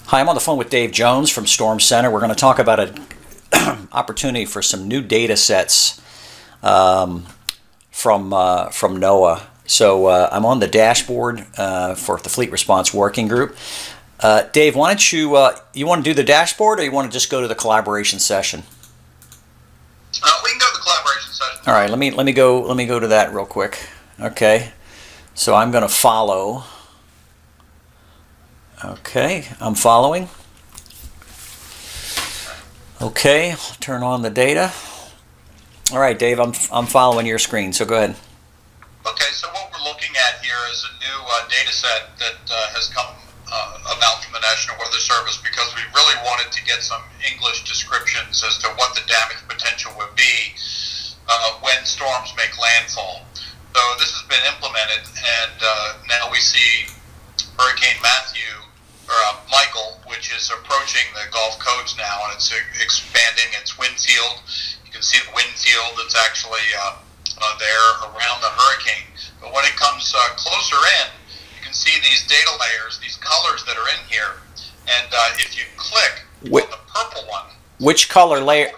Hi, I'm on the phone with Dave Jones from Storm Center. We're going to talk about an opportunity for some new data sets from NOAA. So I'm on the dashboard for the Fleet Response Working Group. Dave, why don't you want to do the dashboard, or you want to just go to the collaboration session? We can go to the collaboration session. All right, let me go to that real quick. Okay, so I'm going to follow. Okay, I'm following. Okay, I'll turn on the data. All right, Dave, I'm following your screen, so go ahead. Okay, so what we're looking at here is a new data set that has come about from the National Weather Service, because we really wanted to get some English descriptions as to what the damage potential would be when storms make landfall. So this has been implemented, and now we see Hurricane Michael, which is approaching the Gulf Coast now, and it's expanding its wind field. You can see the wind field that's actually there around the hurricane. But when it comes closer in, you can see these data layers, these colors that are in here. And if you click on the purple one, which color layer?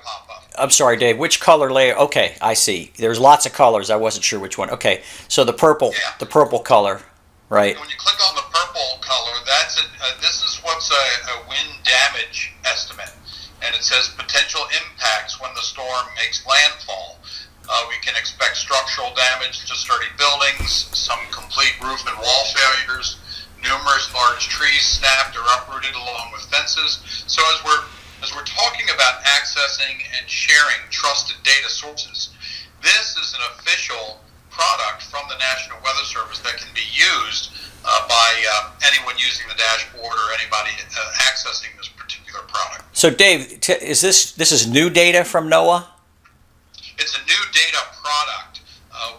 I'm sorry, Dave. Which color layer? Okay, I see. There's lots of colors. I wasn't sure which one. Okay, so the purple, the purple color, right? When you click on the purple color, that's this is what's a wind damage estimate, and it says potential impacts when the storm makes landfall. We can expect structural damage to sturdy buildings, some complete roof and wall failures, numerous large trees snapped or uprooted along with fences. So as we're talking about accessing and sharing trusted data sources, this is an official product from the National Weather Service that can be used by anyone using the dashboard or anybody accessing this particular product. So Dave, is this is new data from NOAA? It's a new data product,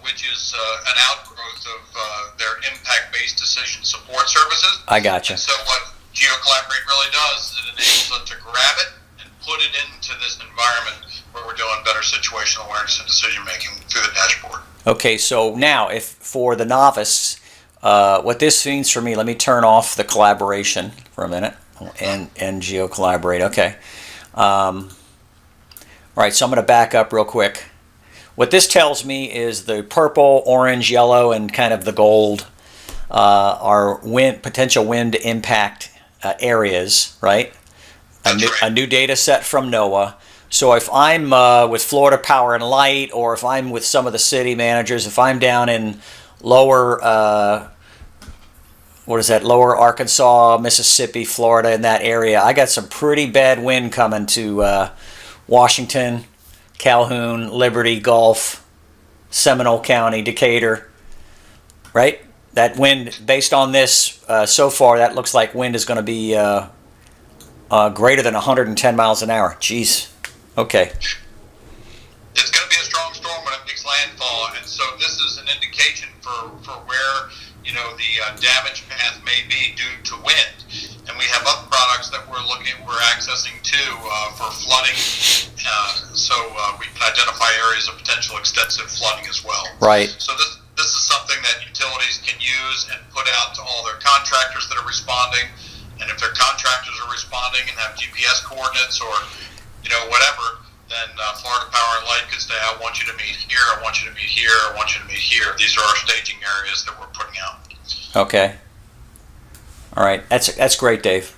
which is an outgrowth of their impact-based decision support services. I gotcha. And so what GeoCollaborate really does is it enables us to grab it and put it into this environment where we're doing better situational awareness and decision-making through the dashboard. Okay, so now, if for the novice, what this means for me, let me turn off the collaboration for a minute and GeoCollaborate. Okay. All right, so I'm going to back up real quick. What this tells me is the purple, orange, yellow, and kind of the gold are potential wind impact areas, right? A new data set from NOAA. So if I'm with Florida Power and Light, or if I'm with some of the city managers, if I'm down in lower Arkansas, Mississippi, Florida, in that area, I got some pretty bad wind coming to Washington, Calhoun, Liberty, Gulf, Seminole County, Decatur, right? That wind, based on this so far, that looks like wind is going to be greater than 110 miles an hour. Jeez. Okay. It's going to be a strong storm when it makes landfall, and so this is an indication for where the damage path may be due to wind. And we have other products that we're accessing too for flooding, so we can identify areas of potential extensive flooding as well. Right. So this is something that utilities can use and put out to all their contractors that are responding. And if their contractors are responding and have GPS coordinates or whatever, then Florida Power and Light could say, I want you to meet here, I want you to meet here, I want you to meet here. These are our staging areas that we're putting out. Okay. All right. That's great, Dave.